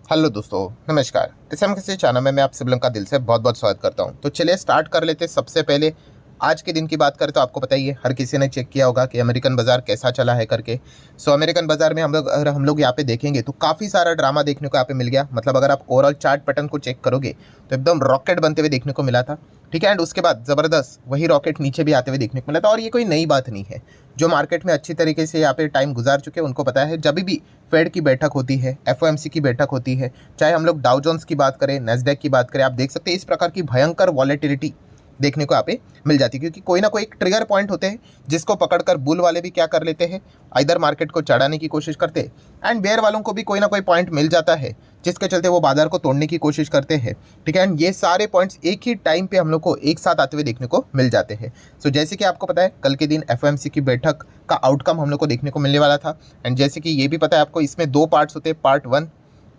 Hello दोस्तों, नमस्कार। इस हम किसी चैनल में मैं आप सब लोगों का दिल से बहुत बहुत स्वागत करता हूं। तो चलिए स्टार्ट कर लेते हैं। सबसे पहले आज के दिन की बात करें तो आपको पता ही है, हर किसी ने चेक किया होगा कि अमेरिकन बाजार कैसा चला है करके। सो अमेरिकन बाजार में हम लोग यहाँ पे देखेंगे तो काफ़ी सारा ड्रामा देखने को यहाँ पे मिल गया। मतलब अगर आप ओवरऑल चार्ट पैटर्न को चेक करोगे तो एकदम रॉकेट बनते हुए देखने को मिला था। ठीक है, एंड उसके बाद ज़बरदस्त वही रॉकेट नीचे भी आते हुए देखने को मिला था। और ये कोई नई बात नहीं है। जो मार्केट में अच्छी तरीके से यहाँ पे टाइम गुजार चुके हैं उनको पता है, जब भी फेड की बैठक होती है, एफओएमसी की बैठक होती है, चाहे हम लोग डाउ जोन्स की बात करें, नेस्डैक की बात करें, आप देख सकते हैं इस प्रकार की भयंकर वॉलेटिलिटी देखने को यहाँ पे मिल जाती है। क्योंकि कोई ना कोई एक ट्रिगर पॉइंट होते हैं जिसको पकड़कर बुल वाले भी क्या कर लेते हैं, इधर मार्केट को चढ़ाने की कोशिश करते हैं, एंड बेयर वालों को भी कोई ना कोई पॉइंट मिल जाता है जिसके चलते वो बाजार को तोड़ने की कोशिश करते हैं। ठीक है, एंड ये सारे पॉइंट्स एक ही टाइम पे हम लोग को एक साथ आते हुए देखने को मिल जाते हैं। सो जैसे कि आपको पता है, कल के दिन एफओएमसी की बैठक का आउटकम हम लोग को देखने को मिलने वाला था। एंड जैसे कि ये भी पता है आपको, इसमें दो पार्ट्स होते हैं, पार्ट 1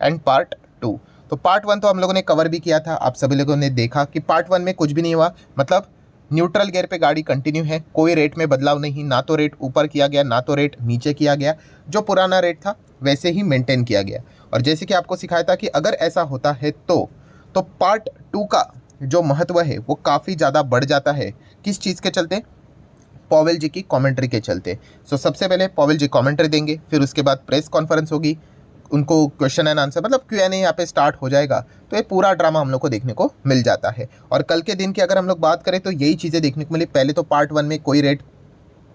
एंड पार्ट 2। तो पार्ट 1 तो हम लोगों ने कवर भी किया था, आप सभी लोगों ने देखा कि पार्ट 1 में कुछ भी नहीं हुआ। मतलब न्यूट्रल गियर पे गाड़ी कंटिन्यू है, कोई रेट में बदलाव नहीं, ना तो रेट ऊपर किया गया ना तो रेट नीचे किया गया। जो पुराना रेट था वैसे ही मेंटेन किया गया। और जैसे कि आपको सिखाया था कि अगर ऐसा होता है तो पार्ट 2 का जो महत्व है वो काफ़ी ज़्यादा बढ़ जाता है। किस चीज़ के चलते? पॉवेल जी की कमेंट्री के चलते। सो सबसे पहले पॉवेल जी कमेंट्री देंगे, फिर उसके बाद प्रेस कॉन्फ्रेंस होगी, उनको क्वेश्चन एंड आंसर मतलब Q&A यहाँ पे स्टार्ट हो जाएगा। तो ये पूरा ड्रामा हम लोग को देखने को मिल जाता है। और कल के दिन की अगर हम लोग बात करें तो यही चीज़ें देखने को मिली। पहले तो पार्ट 1 में कोई रेट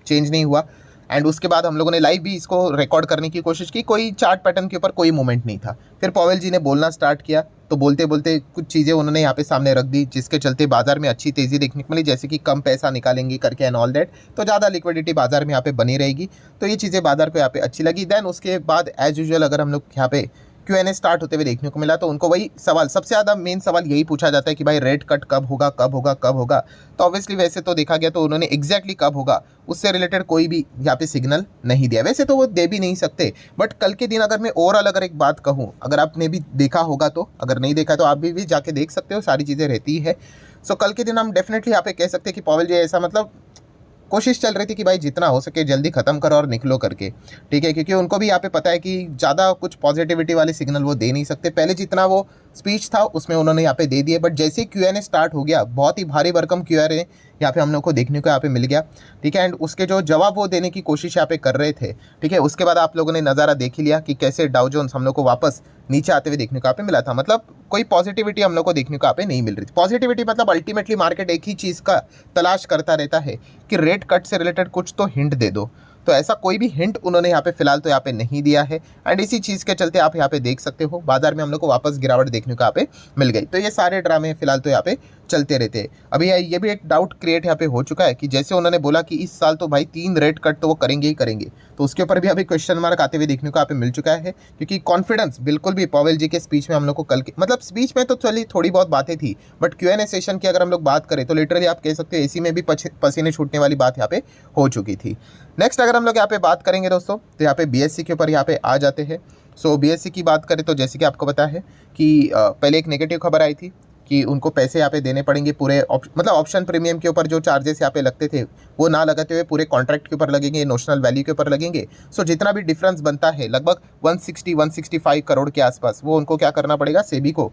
चेंज नहीं हुआ, एंड उसके बाद हम लोगों ने लाइव भी इसको रिकॉर्ड करने की कोशिश की, कोई चार्ट पैटर्न के ऊपर कोई मूवमेंट नहीं था। फिर पॉवेल जी ने बोलना स्टार्ट किया, तो बोलते बोलते कुछ चीज़ें उन्होंने यहाँ पे सामने रख दी जिसके चलते बाजार में अच्छी तेज़ी देखने को मिली, जैसे कि कम पैसा निकालेंगे करके एंड ऑल दैट, तो ज़्यादा लिक्विडिटी बाजार में यहाँ पे बनी रहेगी। तो ये चीज़ें बाजार को यहाँ पे अच्छी लगी। देन उसके बाद एज यूजुअल अगर हम लोग यहाँ पे Q&A स्टार्ट होते हुए देखने को मिला, तो उनको वही सवाल, सबसे ज़्यादा मेन सवाल यही पूछा जाता है कि भाई रेट कट कब होगा कब होगा कब होगा। तो ऑब्वियसली वैसे तो देखा गया तो उन्होंने एग्जैक्टली कब होगा उससे रिलेटेड कोई भी यहाँ पे सिग्नल नहीं दिया। वैसे तो वो दे भी नहीं सकते, बट कल के दिन अगर मैं ओवरऑल अगर एक बात कहूँ, अगर आपने भी देखा होगा तो, अगर नहीं देखा तो आप भी जाके देख सकते हो, सारी चीज़ें रहती है। सो कल के दिन हम डेफिनेटली यहाँ पे कह सकते हैं कि पॉवेल जी ऐसा मतलब कोशिश चल रही थी कि भाई जितना हो सके जल्दी ख़त्म करो और निकलो करके। ठीक है, क्योंकि उनको भी यहाँ पे पता है कि ज़्यादा कुछ पॉजिटिविटी वाले सिग्नल वो दे नहीं सकते। पहले जितना वो स्पीच था उसमें उन्होंने यहाँ पे दे दिए, बट जैसे ही Q&A स्टार्ट हो गया, बहुत ही भारी भरकम Q&A यहाँ पे हम लोग को देखने को यहाँ पे मिल गया। ठीक है, एंड उसके जो जवाब वो देने की कोशिश यहाँ पे कर रहे थे। ठीक है, उसके बाद आप लोगों ने नज़ारा देख ही लिया कि कैसे डाउ जोन्स हम लोग को वापस नीचे आते हुए देखने को यहाँ पे मिला था। मतलब कोई पॉजिटिविटी हम लोग को देखने को यहाँ पे नहीं मिल रही थी। पॉजिटिविटी मतलब अल्टीमेटली मार्केट एक ही चीज़ का तलाश करता रहता है कि रेट कट से रिलेटेड कुछ तो हिंट दे दो। तो ऐसा कोई भी हिंट उन्होंने यहाँ पे फिलहाल तो यहाँ पे नहीं दिया है, एंड इसी चीज़ के चलते आप यहाँ पे देख सकते हो बाजार में हम लोग को वापस गिरावट देखने को यहाँ पे मिल गई। तो ये सारे ड्रामे फिलहाल तो यहाँ पे चलते रहते हैं। अभी ये भी एक डाउट क्रिएट यहाँ पे हो चुका है कि जैसे उन्होंने बोला कि इस साल तो भाई 3 रेट कट तो वो करेंगे ही करेंगे, तो उसके ऊपर भी अभी क्वेश्चन मार्क आते हुए देखने को यहाँ पे मिल चुका है। क्योंकि कॉन्फिडेंस बिल्कुल भी पॉवेल जी के स्पीच में हम लोग को कल के मतलब स्पीच में तो चलिए थोड़ी बहुत बातें थी, बट Q&A सेशन की अगर हम लोग बात करें तो लिटरली आप कह सकते हो एसी में भी पसीने छूटने वाली बात यहाँ पे हो चुकी थी। नेक्स्ट अगर हम लोग यहाँ पे बात करेंगे दोस्तों, तो यहाँ पे BSE के ऊपर यहाँ पे आ जाते हैं। सो BSE की बात करें तो जैसे कि आपको पता है कि पहले एक नेगेटिव खबर आई थी कि उनको पैसे यहाँ पे देने पड़ेंगे पूरे मतलब ऑप्शन प्रीमियम के ऊपर जो चार्जेस यहाँ पे लगते थे वो ना लगाते हुए पूरे कॉन्ट्रैक्ट के ऊपर लगेंगे, नोशनल वैल्यू के ऊपर लगेंगे। सो जितना भी डिफरेंस बनता है लगभग 160-165 करोड़ के आसपास, वो उनको क्या करना पड़ेगा, सेबी को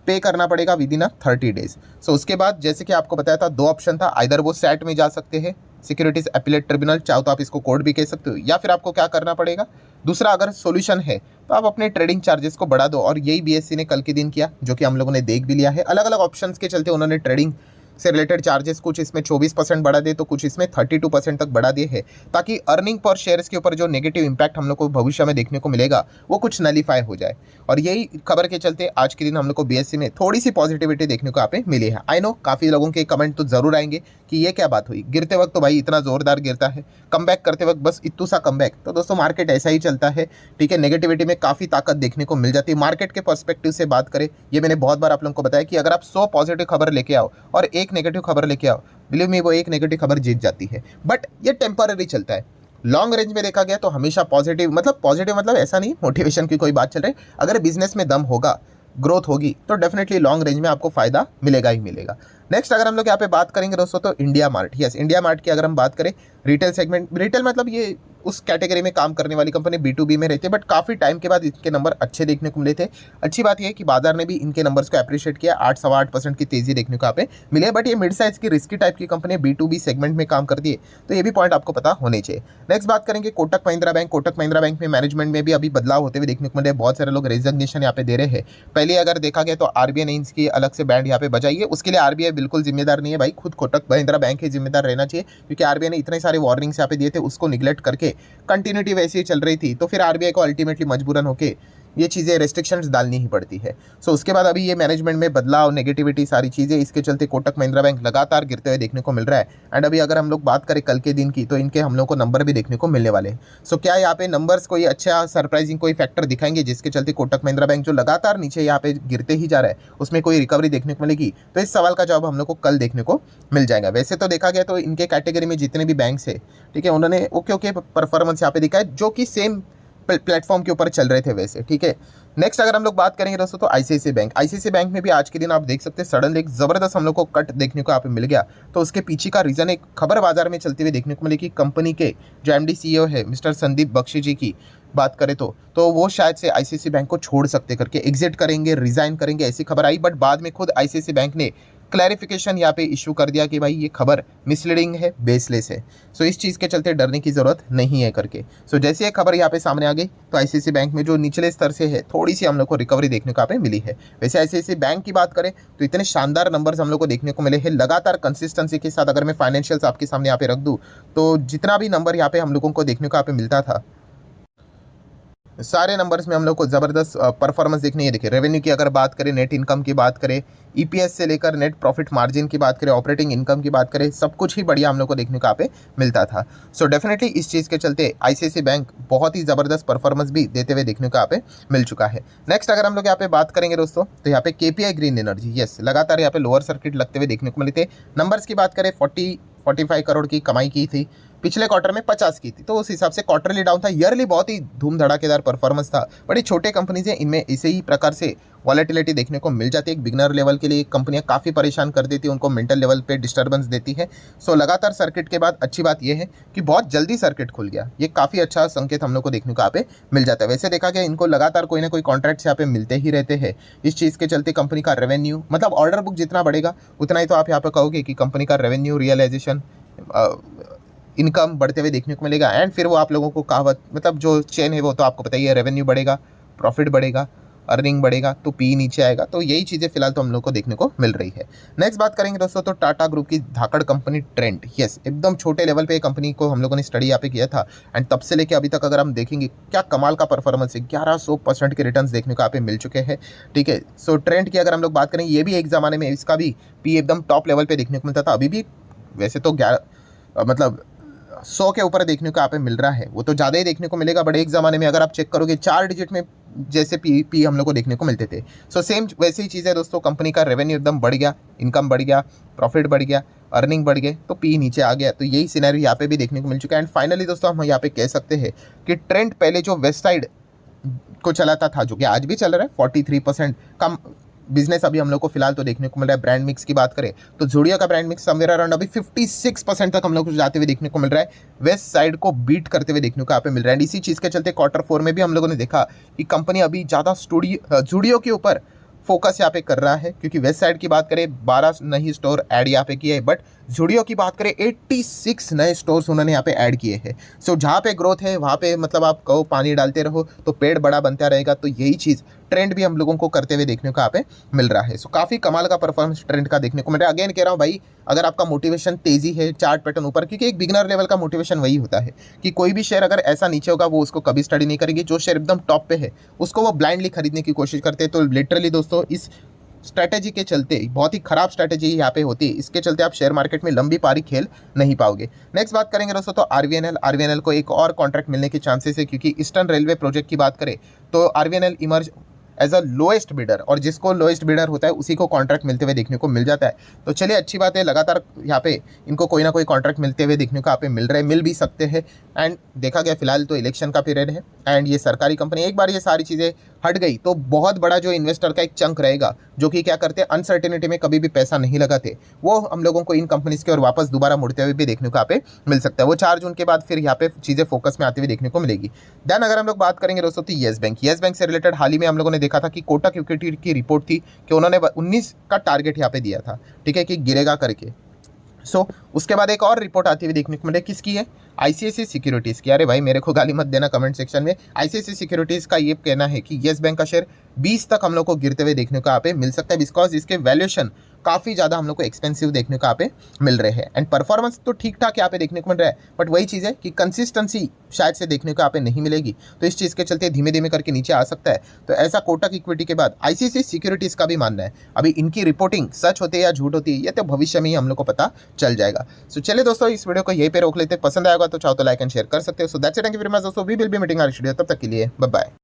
पे करना पड़ेगा विद इन 30 डेज। सो उसके बाद जैसे कि आपको बताया था 2 ऑप्शन था, आइदर वो सैट में जा सकते हैं, सिक्योरिटीज अपीलेट ट्रिब्यूनल, चाहो तो आप इसको कोर्ट भी कह सकते हो, या फिर आपको क्या करना पड़ेगा, दूसरा अगर सॉल्यूशन है तो आप अपने ट्रेडिंग चार्जेस को बढ़ा दो। और यही BSE ने कल के दिन किया, जो कि हम लोगों ने देख भी लिया है। अलग अलग ऑप्शंस के चलते उन्होंने ट्रेडिंग से रिलेटेड चार्जेस कुछ इसमें 24% बढ़ा दे तो कुछ इसमें 32% तक बढ़ा दिए है, ताकि अर्निंग पर शेयर्स के ऊपर जो नेगेटिव इंपैक्ट हम लोग को भविष्य में देखने को मिलेगा वो कुछ नलीफाई हो जाए। और यही खबर के चलते आज के दिन हम लोग को BSE में थोड़ी सी पॉजिटिविटी देखने को यहाँ पे मिली है। आई नो काफ़ी लोगों के कमेंट तो जरूर आएंगे कि ये क्या बात हुई, गिरते वक्त तो भाई इतना जोरदार गिरता है, कमबैक करते वक्त बस इतू सा कमबैक। तो दोस्तों मार्केट ऐसा ही चलता है। ठीक है, नेगेटिविटी में काफ़ी ताकत देखने को मिल जाती है। मार्केट के पर्सपेक्टिव से बात करें, ये मैंने बहुत बार आप लोगों को बताया कि अगर आप 100 पॉजिटिव खबर लेके आओ और एक नेगेटिव खबर लेके आओ, बिलीव मी वो एक नेगेटिव खबर जीत जाती है, बट ये टेम्पररी चलता है। लॉन्ग रेंज में देखा गया तो हमेशा पॉजिटिव मतलब ऐसा नहीं मोटिवेशन की कोई बात चल रही है। अगर बिजनेस में दम होगा, ग्रोथ होगी, तो डेफिनेटली लॉन्ग रेंज में आपको फायदा मिलेगा ही मिलेगा। नेक्स्ट अगर हम लोग यहाँ पे बात करेंगे दोस्तों तो India mart, yes India mart की अगर हम बात करें, रिटेल सेगमेंट, रिटेल मतलब ये उस कैटेगरी में काम करने वाली कंपनी B2B में रहती है, बट काफ़ी टाइम के बाद इनके नंबर अच्छे देखने को मिले थे। अच्छी बात यह है कि बाजार ने भी इनके नंबर्स को अप्रिशिएट किया, 8-8.25% की तेजी देखने को यहाँ पे मिली है। बट ये मिड साइज की रिस्की टाइप की कंपनी B2B सेगमेंट में काम करती है, तो ये भी पॉइंट आपको पता होने चाहिए। नेक्स्ट बात करेंगे कोटक महिंद्रा बैंक। कोटक महिंद्रा बैंक में मैनेजमेंट में भी अभी बदलाव होते हुए देखने को मिले, बहुत सारे लोग रेजिग्नेशन यहाँ पे दे रहे हैं। पहले अगर देखा गया तो RBI ने इसकी अलग से बैंड यहाँ पे बजाई है, उसके लिए RBI बिल्कुल जिम्मेदार नहीं है भाई, खुद कोटक महिंद्रा बैंक ही जिम्मेदार रहना चाहिए, क्योंकि RBI ने इतने सारे वार्निंग्स यहाँ पे दिए थे, उसको निगलेक्ट करके कंटिन्यूटी वैसे ही चल रही थी, तो फिर RBI को अल्टीमेटली मजबूरन होके ये चीज़ें रेस्ट्रिक्शंस डालनी ही पड़ती है। सो उसके बाद अभी ये मैनेजमेंट में बदलाव, नेगेटिविटी, सारी चीज़ें, इसके चलते कोटक महिंद्रा बैंक लगातार गिरते हुए देखने को मिल रहा है। एंड अभी अगर हम लोग बात करें कल के दिन की, तो इनके हम लोग को नंबर भी देखने को मिलने वाले हैं। सो क्या यहाँ पे नंबर्स कोई अच्छा सरप्राइजिंग कोई फैक्टर दिखाएंगे जिसके चलते कोटक महिंद्रा बैंक जो लगातार नीचे यहाँ पे गिरते ही जा रहा है उसमें कोई रिकवरी देखने को मिलेगी? तो इस सवाल का जवाब हम लोग को कल देखने को मिल जाएगा। वैसे तो देखा गया तो इनके कैटेगरी में जितने भी बैंक्स है, ठीक है, उन्होंने ओके परफॉर्मेंस यहाँ पे दिखा है, जो कि सेम प्लेटफॉर्म के ऊपर चल रहे थे वैसे, ठीक है। नेक्स्ट अगर हम लोग बात करेंगे दोस्तों तो ICICI बैंक में भी आज के दिन आप देख सकते हैं सडनली एक जबरदस्त हम लोग को कट देखने को यहाँ पे मिल गया। तो उसके पीछे का रीजन एक खबर बाजार में चलते हुए देखने को मिली कि कंपनी के जो MD CEO है मिस्टर संदीप बख्शी जी की बात करें तो वो शायद से ICICI बैंक को छोड़ सकते करके एग्जिट करेंगे, रिजाइन करेंगे, ऐसी खबर आई। बट बाद में खुद ICICI बैंक ने क्लैरिफिकेशन यहाँ पे इशू कर दिया कि भाई ये खबर मिसलीडिंग है, बेसलेस है। सो इस चीज़ के चलते डरने की ज़रूरत नहीं है करके। सो जैसे ये खबर यहाँ पे सामने आ गई तो ICICI बैंक में जो निचले स्तर से है थोड़ी सी हम लोग को रिकवरी देखने को यहाँ पे मिली है। वैसे ICICI बैंक की बात करें तो इतने शानदार नंबर्स हम लोग को देखने को मिले हैं लगातार कंसिस्टेंसी के साथ। अगर मैं फाइनेंशियल्स आपके सामने यहाँ पे रख दूँ तो जितना भी नंबर यहाँ पे हम लोगों को देखने को यहाँ पे मिलता था, सारे नंबर्स में हम लोग को ज़बरदस्त परफॉर्मेंस देखने, ये देखिए रेवेन्यू की अगर बात करें, नेट इनकम की बात करें, EPS से लेकर नेट प्रॉफिट मार्जिन की बात करें, ऑपरेटिंग इनकम की बात करें, सब कुछ ही बढ़िया हम लोग को देखने को यहाँ पे मिलता था। सो डेफिनेटली इस चीज़ के चलते ICICI बैंक बहुत ही ज़बरदस्त परफॉर्मेंस भी देते हुए देखने को यहाँ पे मिल चुका है। नेक्स्ट अगर हम लोग यहाँ पे बात करेंगे दोस्तों तो यहाँ पे KPI ग्रीन एनर्जी, यस लगातार यहाँ पे लोअर सर्किट लगते हुए देखने को मिले थे। नंबर्स की बात करें 45 करोड़ की कमाई की थी, पिछले क्वार्टर में 50 की थी, तो उस हिसाब से क्वार्टरली डाउन था। ईयरली बहुत ही धूम धड़ाकेदार परफॉर्मेंस था। बड़ी छोटे कंपनीज हैं, इनमें इसे ही प्रकार से वॉलेटिलिटी देखने को मिल जाती है। एक बिगनर लेवल के लिए कंपनियां काफ़ी परेशान कर देती है, उनको मेंटल लेवल पे डिस्टर्बेंस देती है। सो लगातार सर्किट के बाद अच्छी बात यह है कि बहुत जल्दी सर्किट खुल गया, ये काफ़ी अच्छा संकेत हम लोग को देखने को यहाँ पे मिल जाता है। वैसे देखा गया इनको लगातार कोई ना कोई कॉन्ट्रैक्ट्स यहाँ पे मिलते ही रहते हैं। इस चीज़ के चलते कंपनी का रेवेन्यू, मतलब ऑर्डर बुक जितना बढ़ेगा उतना ही तो आप यहाँ पे कहोगे कि कंपनी का रेवेन्यू रियलाइजेशन, इनकम बढ़ते हुए देखने को मिलेगा। एंड फिर वो आप लोगों को कहावत, मतलब जो चेन है वो तो आपको पता ही है, रेवेन्यू बढ़ेगा, प्रॉफिट बढ़ेगा, अर्निंग बढ़ेगा तो पी नीचे आएगा। तो यही चीज़ें फिलहाल तो हम लोग को देखने को मिल रही है। नेक्स्ट बात करेंगे दोस्तों तो टाटा ग्रुप की धाकड़ कंपनी ट्रेंट, यस एकदम छोटे लेवल पे कंपनी को हम लोगों ने स्टडी यहाँ पे किया था। एंड तब से लेके अभी तक अगर हम देखेंगे क्या कमाल का परफॉर्मेंस है, 1100% के रिटर्न्स देखने को यहाँ पे मिल चुके हैं, ठीक है। सो ट्रेंट की अगर हम लोग बात करें, ये भी एक ज़माने में इसका भी पी एकदम टॉप लेवल पर देखने को मिलता था। अभी भी वैसे तो 100 के ऊपर देखने को यहाँ पे मिल रहा है, वो तो ज़्यादा ही देखने को मिलेगा। बट एक ज़माने में अगर आप चेक करोगे 4 डिजिट में जैसे पी हम लोग को देखने को मिलते थे। सो सेम वैसे ही चीज़ है दोस्तों, कंपनी का रेवेन्यू एकदम बढ़ गया, इनकम बढ़ गया, प्रॉफिट बढ़ गया, अर्निंग बढ़ गए तो पी नीचे आ गया। तो यही सिनेरियो यहाँ पे भी देखने को मिल चुका है। एंड फाइनली दोस्तों हम यहाँ पे कह सकते हैं कि ट्रेंड पहले जो वेस्ट साइड को चलाता था, जो कि आज भी चल रहा है, 43% कम बिजनेस अभी हम लोग को फिलहाल तो देखने को मिल रहा है। ब्रांड मिक्स की बात करें तो ज़ोडिया का ब्रांड मिक्स समवेयर अराउंड अभी 56% तक हम लोग को जाते हुए देखने को मिल रहा है, वेस्ट साइड को बीट करते हुए देखने को यहाँ पे मिल रहा है। इसी चीज़ के चलते Q4 में भी हम लोगों ने देखा कि कंपनी अभी ज़्यादा ज़ोडियो के ऊपर फोकस यहाँ पे कर रहा है, क्योंकि वेस्ट साइड की बात करें 12 नई स्टोर ऐड यहाँ पे किए हैं, बट ज़ोडियो की बात करें 86 नए स्टोर्स उन्होंने यहाँ पे ऐड किए हैं। सो जहाँ पे ग्रोथ है वहाँ पे मतलब आप कहो पानी डालते रहो तो पेड़ बड़ा बनता रहेगा। तो यही चीज़ ट्रेंड भी हम लोगों को करते हुए देखने को यहाँ पे मिल रहा है। सो काफ़ी कमाल का परफॉर्मेंस ट्रेंड का देखने को मिल रहा है। अगेन कह रहा हूँ भाई, अगर आपका मोटिवेशन तेज़ी है, चार्ट पैटर्न ऊपर, क्योंकि एक बिगनर लेवल का मोटिवेशन वही होता है कि कोई भी शेयर अगर ऐसा नीचे होगा वो उसको कभी स्टडी नहीं करेंगे। जो शेयर एकदम टॉप पे है उसको वो ब्लाइंडली खरीदने की कोशिश करते हैं। तो लिटरली दोस्तों इस स्ट्रैटेजी के चलते, बहुत ही खराब स्ट्रैटेजी यहाँ पे होती है, इसके चलते आप शेयर मार्केट में लंबी पारी खेल नहीं पाओगे। नेक्स्ट बात करेंगे दोस्तों तो आरवीएनएल को एक और कॉन्ट्रैक्ट मिलने के चांसेस है, क्योंकि ईस्टर्न रेलवे प्रोजेक्ट की बात करें तो RVNL emerge as a lowest bidder, और जिसको लोएस्ट बिडर होता है उसी को कॉन्ट्रैक्ट मिलते हुए देखने को मिल जाता है। तो चलिए अच्छी बात है, लगातार यहाँ पे इनको कोई ना कोई कॉन्ट्रैक्ट मिलते हुए देखने को यहाँ पे मिल रहे, मिल भी सकते हैं। एंड देखा गया फिलहाल तो इलेक्शन का पीरियड है, एंड ये सरकारी कंपनी, एक बार ये सारी चीज़ें हट गई तो बहुत बड़ा जो इन्वेस्टर का एक चंक रहेगा जो कि क्या करते हैं, अनसर्टेनिटी में कभी भी पैसा नहीं लगाते, वो हम लोगों को इन कंपनीज की ओर वापस दोबारा मुड़ते हुए भी देखने को यहाँ पे मिल सकता है। वो 4 जून के बाद फिर यहाँ पे चीज़ें फोकस में आती हुई देखने को मिलेगी। देन अगर हम लोग बात करेंगे दोस्तों तो येस बैंक से रिलेटेड हाल ही में हम लोगों ने देखा था कि कोटक इक्विटी की रिपोर्ट थी कि उन्होंने 19 का टारगेट यहाँ पे दिया था, ठीक है, कि गिरेगा करके। उसके बाद एक और रिपोर्ट आती हुई देखने को मिले, किसकी है, आईसीआईसीआई सिक्योरिटीज़ की। अरे भाई मेरे को गाली मत देना कमेंट सेक्शन में। आईसीआईसीआई सिक्योरिटीज़ का ये कहना है कि येस बैंक का शेयर 20 तक हम लोग को गिरते हुए देखने को यहाँ पे मिल सकता है, बिकॉज इसके वैल्यूएशन काफ़ी ज़्यादा हम लोग को एक्सपेंसिव देखने को यहाँ पे मिल रहे हैं। एंड परफॉर्मेंस तो ठीक ठाक यहाँ पे देखने को मिल रहा है, बट वही चीज़ है कि कंसिस्टेंसी शायद से देखने को यहाँ पे नहीं मिलेगी, तो इस चीज़ के चलते धीमे धीमे करके नीचे आ सकता है। तो ऐसा कोटक इक्विटी के बाद आईसीआईसीआई सिक्योरिटीज़ का भी मानना है। अभी इनकी रिपोर्टिंग सच होती है या झूठ होती है ये तो भविष्य में ही हम लोग को पता चल जाएगा। सो चलिए दोस्तों, इस वीडियो को यहीं पे रोक लेते हैं। पसंद आएगा तो चाहो तो लाइक एंड शेयर कर सकते हो। So that's it, thank you very much दोस्तों, we will be meeting our video, तब तक के लिए बाय बाय।